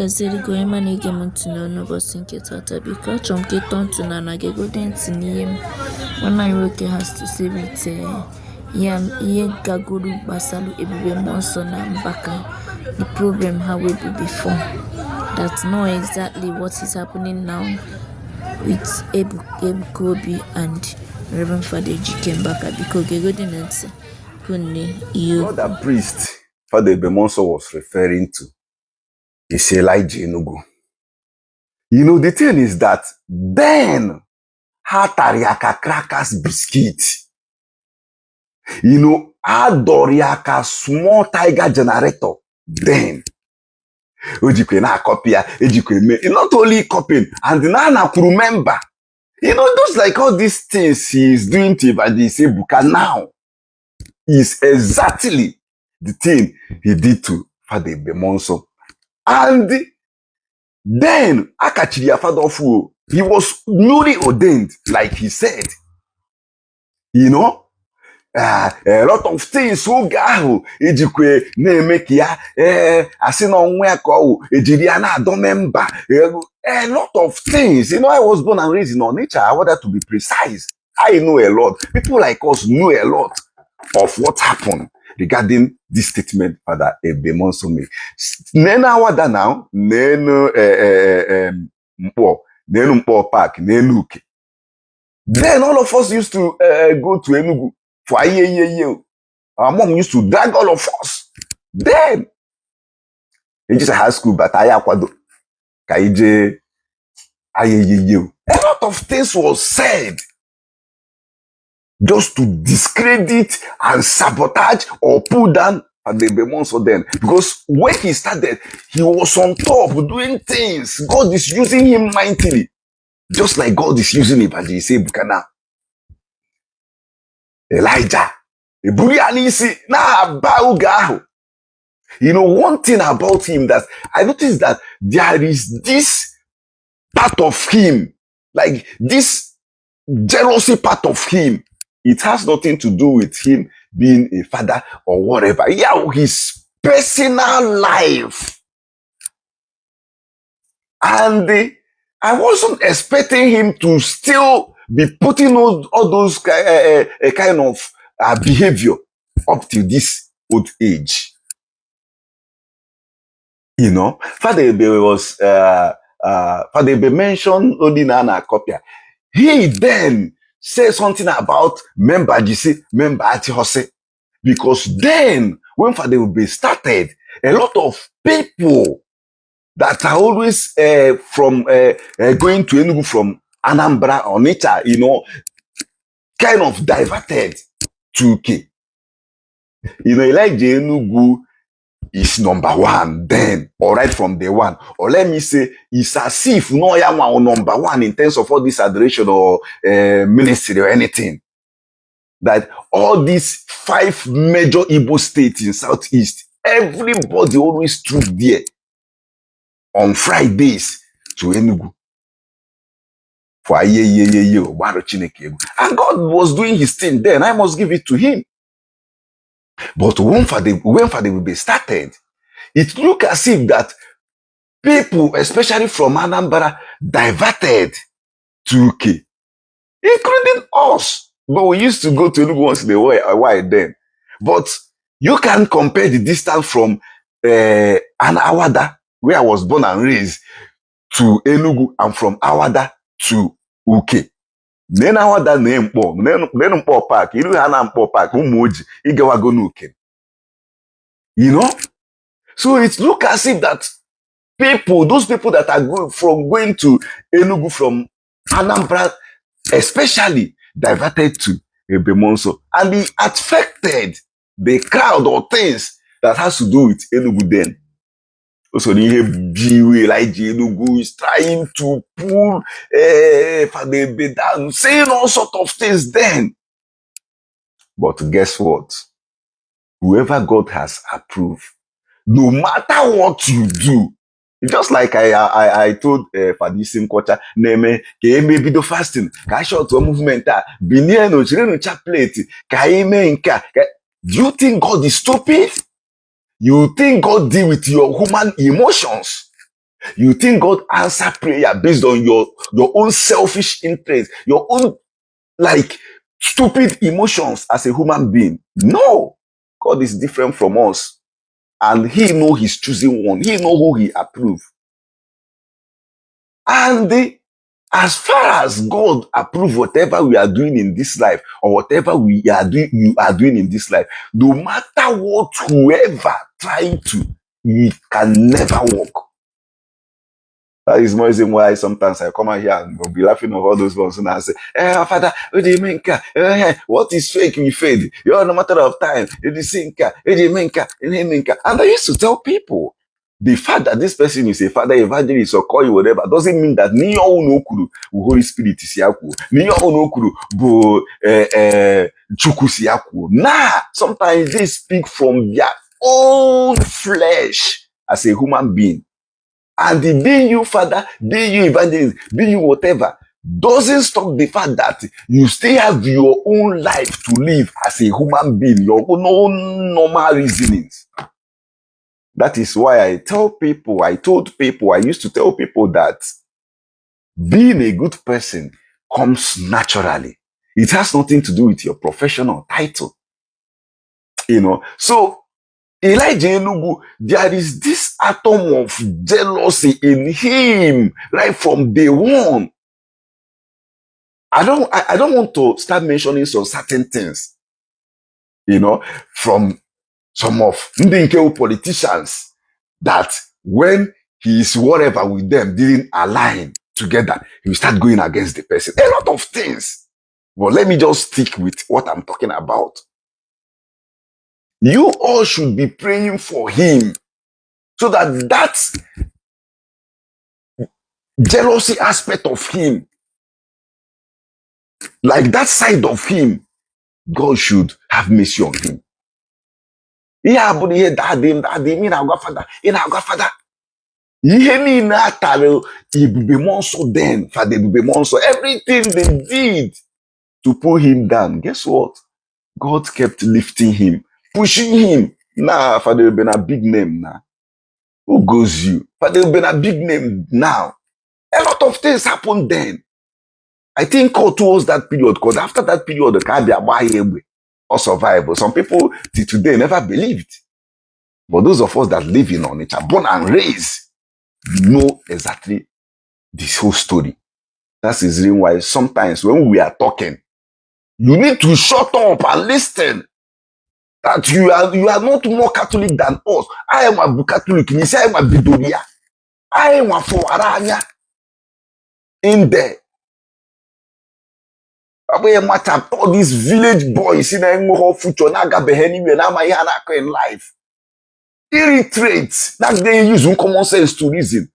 gazeli goema na ige mtuno no bosinke tata bika chomke tontu na na gego denti niyem. When I work has to say with ye gaguru basalu ebubemnso na Mbaka. The problem how we be before. That's not exactly what is happening now with Ebu and Reverend Father Ejike Mbaka because gego denti kunni you. What the priest Father Ebubemnso was referring to is Elijah Enugu. You know, the thing is that then Hatariaka crackers biscuit. You know, Adoriaka small tiger generator. Then Ejike na copy, Ejike not only copying, and now I could remember. You know, those like all these things he's doing to Evangelist Ebuka now is exactly the thing he did to Father Ebubemnso. And then Akachiri Father Ofu, he was newly ordained, like he said. You know, a lot of things so gaho ejikwe na make ya asi na onwe ko ejiri ana do member a lot of things. You know, I was born and raised in Onitsha. I wanted to be precise. I know a lot. People like us know a lot of what happened regarding this statement Father Ebubemnso made. Nena wada now, nenu Mpo Park, nenu Uke. Then all of us used to go to Enugu for aye. Our mom used to drag all of us. Then in just high school, but ayakwado, kaije aye. A lot of things was said just to discredit and sabotage or pull down Father Ebubemnso then. Because when he started, he was on top doing things. God is using him mightily. Just like God is using Evangelist Ebuka now. Elijah. You know, one thing about him that I noticed that there is this part of him, like this jealousy part of him. It has nothing to do with him being a father or whatever. Yeah, his personal life. And I wasn't expecting him to still be putting all those kind of behavior up to this old age. You know, Father Ebe was Father Ebe mentioned Odinana Kopia. He then said something about member Ati, because then when Father Ebe started, a lot of people that are always from going to Enugu from Anambra or Onitsha, you know, kind of diverted to Uke. You know, Elijah Enugu is number one then, or right from day one. Or let me say, it's as if no one number one in terms of all this adoration or ministry or anything. That all these 5 major Igbo states in Southeast, everybody always stood there on Fridays to Enugu for a year, and God was doing his thing then. I must give it to him. But when Father Ebe started, it looked as if that people, especially from Anambra, diverted to Uke, including us. But we used to go to Enugu once in a while then. But you can't compare the distance from Awada, where I was born and raised, to Enugu, and from Awada to Uke. Then Awada Mpo Park, you know Mpo Park, Umuji, Igawago Nuke. You know? So it looks as if that people, those people that are going to Enugu from Anambra, especially diverted to Ebubemnso, and it affected the crowd or things that has to do with Enugu then. Also, Elijah Enugu is trying to pull Father Ebe down, saying all sorts of things then. But guess what? Whoever God has approved, no matter what you do, just like I told Fadisim Kocha, name ke video fasting, ka short movement, binie no chire no chaplet, ka nka. Do you think God is stupid? You think God deal with your human emotions? You think God answer prayer based on your own selfish interest, your own like stupid emotions as a human being? No. God is different from us. And he know his choosing one. He know who he approve. And as far as God approve whatever we are doing in this life, or whatever you are doing in this life, no matter what, whoever trying to, it can never work. That is more reason why sometimes I come out here and will be laughing at all those ones and I say, Father, what do you mean? What is fake we fade? You're no matter of time. It is sinka, it is minka, and I used to tell people, the fact that this person is a father evangelist or call you whatever doesn't mean that ni okuru Holy Spirit is yaku, ni okuru bu chuku si yaku. Nah, sometimes they speak from their own flesh as a human being. And the being you father, being you evangelist, being you whatever, doesn't stop the fact that you still have your own life to live as a human being, your own normal reasonings. That is why I used to tell people that being a good person comes naturally. It has nothing to do with your professional title. So Elijah Enugu, there is this atom of jealousy in him right from day one. I don't want to start mentioning some certain things, from some of Ndinkewu politicians that when he is whatever with them didn't align together, he will start going against the person. A lot of things. But let me just stick with what I'm talking about. You all should be praying for him so that jealousy aspect of him, like that side of him, God should have mercy on him. Yeah, but here daddy, na-agwa fada. Ihe niile atara ebubemnso then, Father ebubemnso, everything they did to pull him down. Guess what? God kept lifting him, pushing him. Nah, Father Ebube na big name now. Who goes you? Father Ebube na big name now. A lot of things happened then. I think towards that period, because after that period, the Kabia or survival. Some people till today never believed. But those of us that live in Onitsha, born and raised, know exactly this whole story. That's the reason why sometimes when we are talking, you need to shut up and listen. That you are not more Catholic than us. I am a Catholic. You say I am a Bidolia. I am a Foaranya. In there. All these village boys in a future in life. Irritate. That they use common sense to reason.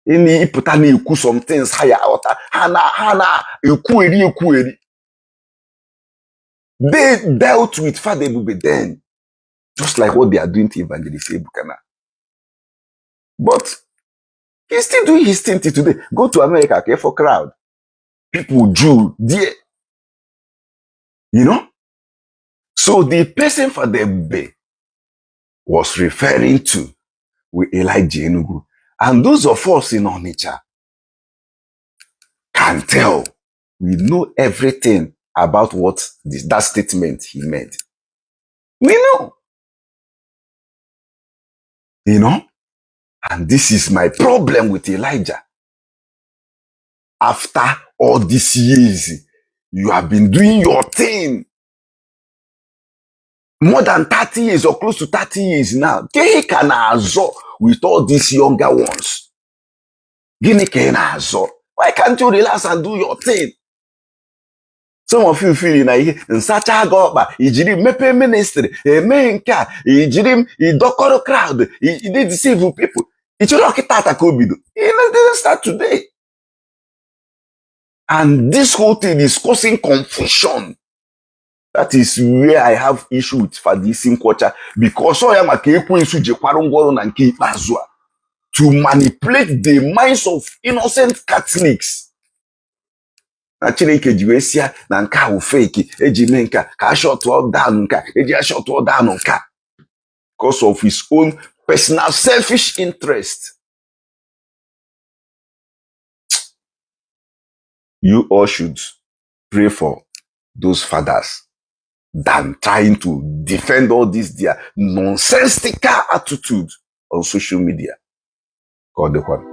Any putani eku some things higher out. Hana eku. They dealt with Father Ebube then, just like what they are doing to Evangelist Ebukana. But he's still doing his thing till today. Go to America, care for crowd. People Jew there. So the person Father Ebube was referring to with Elijah Enugu. And those of us in Onitsha can tell. We know everything about what that statement he made. We know. And this is my problem with Elijah. After all these years, you have been doing your thing. More than 30 years or close to 30 years now. Gini ka na-azọ with all these younger ones? Gini ka na-azọ? Why can't you relax and do your thing? Some of you feel na ihe nsacha aga ọkpa, ijiri mepe ministry, eme nke a, ijiri idokoro crowd, they deceive people. Ichoro ọkịta ata ka obido. It didn't start today. And this whole thing is causing confusion. That is where I have issue with Fadisi Nkwocha, because to manipulate the minds of innocent Catholics. Na Chineke jiwesia na nka u fake ejime nka ka short all down nka eji short all down nka because of his own personal selfish interest. you all should pray for those fathers than trying to defend all this their nonsensical attitude on social media. God the one.